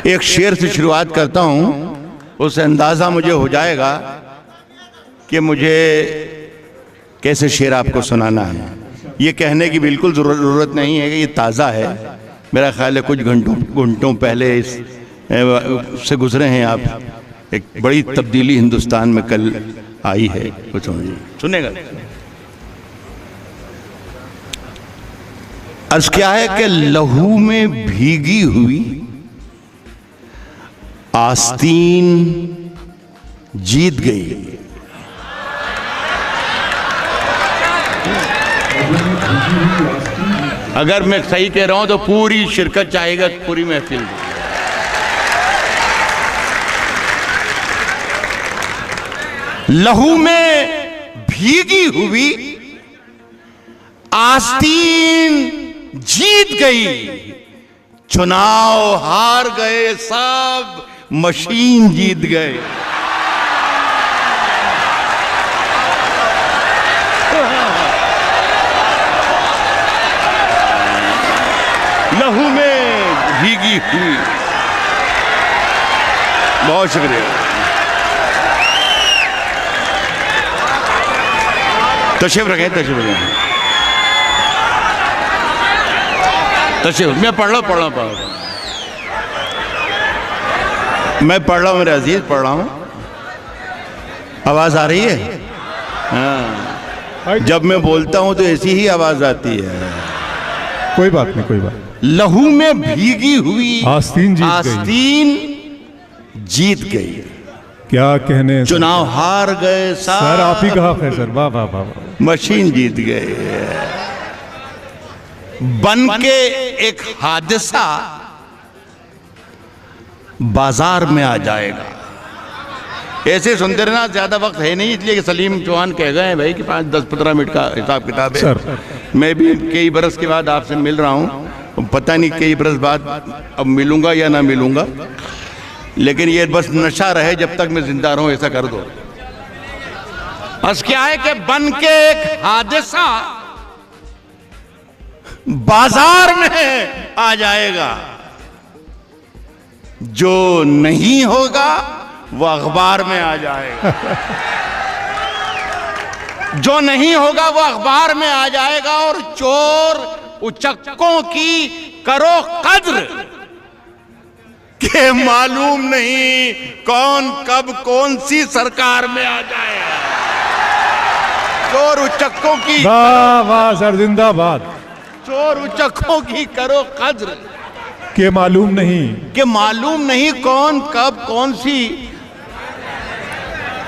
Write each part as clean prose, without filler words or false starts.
एक शेर से शुरुआत करता हूं, उससे अंदाजा मुझे हो जाएगा कि मुझे कैसे शेर आपको सुनाना है। ये कहने की बिल्कुल ज़रूरत नहीं है कि ये ताज़ा है, मेरा ख्याल है कुछ घंटों पहले इस से गुजरे हैं आप। एक बड़ी तब्दीली हिंदुस्तान में कल आई है, कुछ सुनेगा। अर्ज क्या है कि लहू में भीगी हुई आस्तीन जीत गई। अगर मैं सही कह रहा हूं तो पूरी शिरकत चाहेगा, पूरी महफिल। लहू में भीगी हुई आस्तीन जीत गई, चुनाव हार गए सब, मशीन जीत गए। लहू में भीगी हुई। बहुत शुक्रिया। तशरीफ रखें, तशरीफ रखें, तशरीफ। मैं पढ़ रहा हूँ मैं पढ़ रहा हूँ मेरे अजीज, पढ़ रहा हूँ। आवाज आ रही है? हाँ, जब मैं बोलता हूँ तो ऐसी ही आवाज आती है। कोई बात नहीं, कोई बात। लहू में भीगी हुई आस्तीन जीत गई। क्या कहने, चुनाव हार गए सर। आप ही कहा है सर। वाह वाह वाह। मशीन जीत गए। बन के एक हादसा बाजार में आ जाएगा। ऐसे सुनते रहना, ज्यादा वक्त है नहीं, इसलिए कि सलीम चौहान कह गए हैं भाई कि 5-10-15 मिनट का हिसाब किताब है। सर, मैं भी कई बरस के बाद आपसे मिल रहा हूँ, पता नहीं कई बरस बाद अब मिलूंगा या ना मिलूंगा, लेकिन ये बस नशा रहे जब तक मैं जिंदा रहूं, ऐसा कर दो। बस क्या है कि बन के एक हादसा बाजार में आ जाएगा। जो नहीं होगा वो अखबार में आ जाएगा। जो नहीं होगा वो अखबार में आ जाएगा। और चोर उचक्कों की करो कद्र के मालूम नहीं कौन कब कौन सी सरकार में आ जाएगा। चोर उचक्कों की, वाह वाह सर, जिंदाबाद। चोर उचक्कों की करो कद्र के मालूम नहीं कौन कब कौन सी।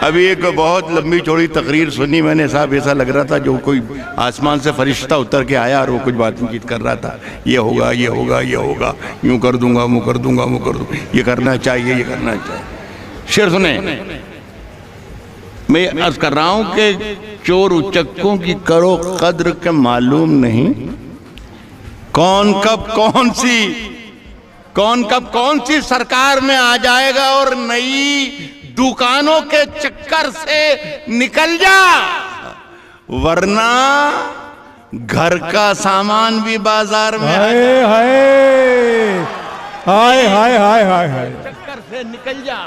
अभी एक बहुत लंबी चौड़ी तकरीर सुनी मैंने साहब, ऐसा लग रहा था जो कोई आसमान से फरिश्ता उतर के आया और वो कुछ बातचीत कर रहा था। ये होगा, ये होगा, ये होगा, यूं कर दूंगा, वो कर दूंगा, वो कर दूंगा, ये करना चाहिए, ये करना चाहिए। शेर सुने, मैं अर्ज कर रहा हूं कि चोर उचक्कों की करो कद्र के मालूम नहीं कौन कब कौन सी सरकार में आ जाएगा। और नई दुकानों के चक्कर से निकल जा, वरना घर का सामान भी बाजार में हाय हाय हाय हाय हाय हाय हाय, चक्कर से निकल जा,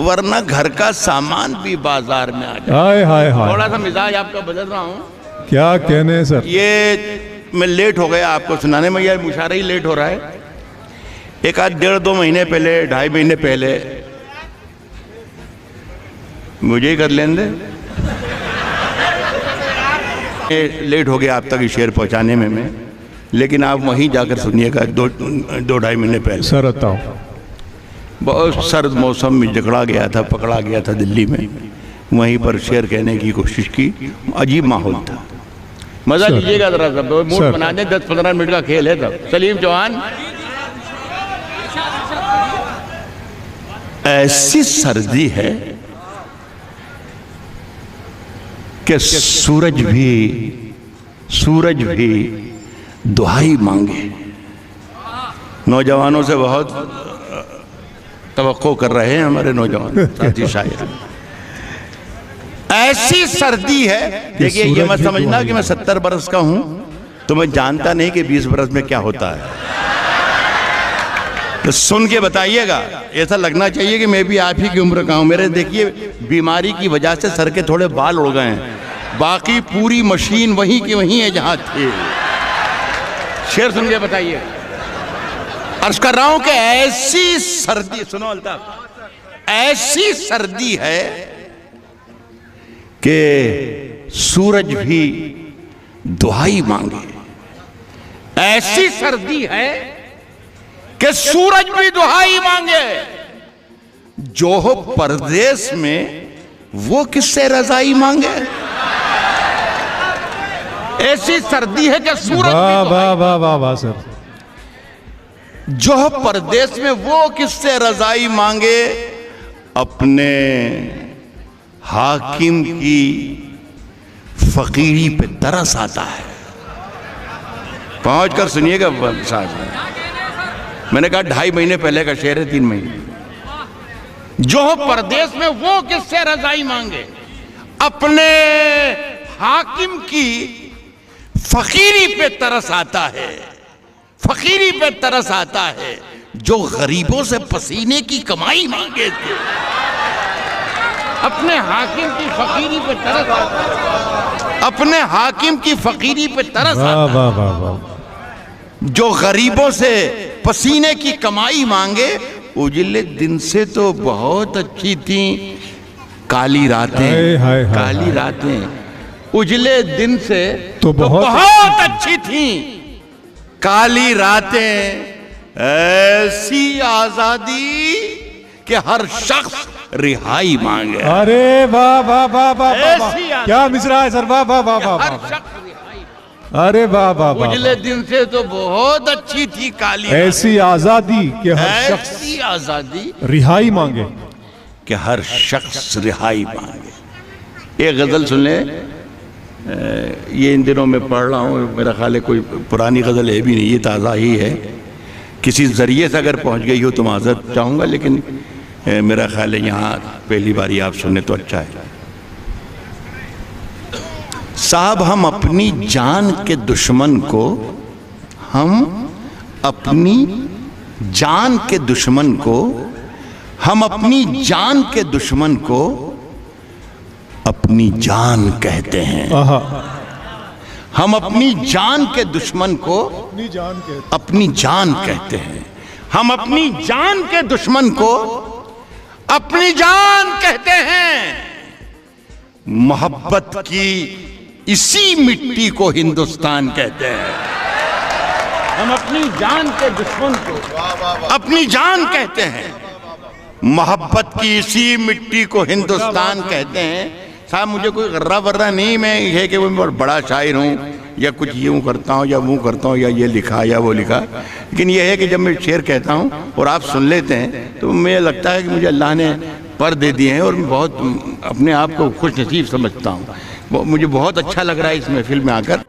वरना घर का सामान भी बाजार में आ जाए। हाय हाय हाय। थोड़ा सा मिजाज आपका बदल रहा हूँ। क्या कहने सर। ये मैं लेट हो गया आपको सुनाने में, यार मुशारा ही लेट हो रहा है। एक आध 1.5-2 महीने पहले, 2.5 महीने पहले, मुझे ही कर लेने दे, लेट हो गया आप तक शेर पहुंचाने में मैं, लेकिन आप वहीं जाकर सुनिएगा। 2-2.5 महीने पहले सर बताओ। बहुत सर्द मौसम में पकड़ा गया था दिल्ली में। वहीं पर शेर कहने की कोशिश की, अजीब माहौल था। मजा लीजिएगा जरा, सब मूड बना दें। 10-15 मिनट का खेल है तब। सलीम चौहान, ऐसी सर्दी है कि सूरज भी दुहाई मांगे। नौजवानों से बहुत तवक्को कर रहे हैं हमारे नौजवान साथी शायर। ऐसी सर्दी है, देखिए ये मत समझना कि मैं 70 बरस का हूं तो मैं जानता नहीं कि 20 बरस में क्या होता है। तो सुन के बताइएगा, ऐसा लगना चाहिए कि मैं भी आप ही की उम्र का हूं। मेरे देखिए बीमारी की वजह से सर के थोड़े बाल उड़ गए हैं, बाकी पूरी मशीन वहीं की वहीं है जहां थे। शेर सुन के बताइए। अर्ज कर रहा हूं कि ऐसी सर्दी, सुनो अल्ताफ, ऐसी सर्दी है कि सूरज भी दुहाई मांगे। ऐसी सर्दी है कि सूरज भी दुहाई मांगे। जो हो परदेश में वो किससे रजाई मांगे। ऐसी सर्दी है कि सूरज वाह वाह वाह वाह वाह सर। जो हो परदेश में वो किससे रजाई मांगे। अपने हाकिम की फकीरी पे तरस आता है। पहुंच कर सुनिएगा साहब, मैंने कहा 2.5 महीने पहले का शेर है, 3 महीने। जो हो परदेश में वो किससे रजाई मांगे। अपने हाकिम की फकीरी पे तरस आता है। फकीरी पे तरस आता है। जो गरीबों से पसीने की कमाई मांगे थे। अपने हाकिम की फकीरी पे तरस आता है। अपने हाकिम की फकीरी पे तरस आता है। वाह वाह वाह। जो गरीबों से पसीने की कमाई मांगे। उजले दिन से तो बहुत अच्छी थी काली रातें, काली रातें। उजले दिन से तो बहुत अच्छी थी काली रातें। ऐसी आजादी कि हर शख्स रिहाई मांगे। अरे वाह वाह वाह वाह, क्या मिसरा है सर। वाह वाह वाह वाह। अरे वाह वाह वाह। उजले दिन से तो बहुत अच्छी थी काली, ऐसी आजादी कि हर शख्स, ऐसी आजादी रिहाई मांगे, कि हर शख्स रिहाई मांगे। एक गजल सुन ले, ये इन दिनों में पढ़ रहा हूँ, मेरा ख्याल है कोई पुरानी गजल है भी नहीं, ये ताज़ा ही है। किसी जरिए से अगर पहुँच गई हो तो माजरत चाहूँगा, लेकिन मेरा ख्याल है यहाँ पहली बारी आप सुने तो अच्छा है। साहब हम अपनी जान के दुश्मन को, हम अपनी जान के दुश्मन को, हम अपनी जान के दुश्मन को अपनी जान कहते हैं। हम अपनी जान के दुश्मन को अपनी जान कहते हैं। हम अपनी जान के दुश्मन को अपनी जान कहते हैं। मोहब्बत की इसी मिट्टी को हिंदुस्तान कहते हैं। हम अपनी जान के दुश्मन को अपनी जान कहते हैं। मोहब्बत की इसी मिट्टी को हिंदुस्तान कहते हैं। साहब मुझे कोई गर्रा वर्रा नहीं, मैं ये कि मैं बड़ा शायर हूँ या कुछ यूँ करता हूँ या वो करता हूँ या ये लिखा या वो लिखा, लेकिन यह है कि जब मैं शेर कहता हूँ और आप सुन लेते हैं तो मुझे लगता है कि मुझे अल्लाह ने पर दे दिए हैं और मैं बहुत अपने आप को खुश नसीब समझता हूँ। मुझे बहुत अच्छा लग रहा है इस महफिल में आकर।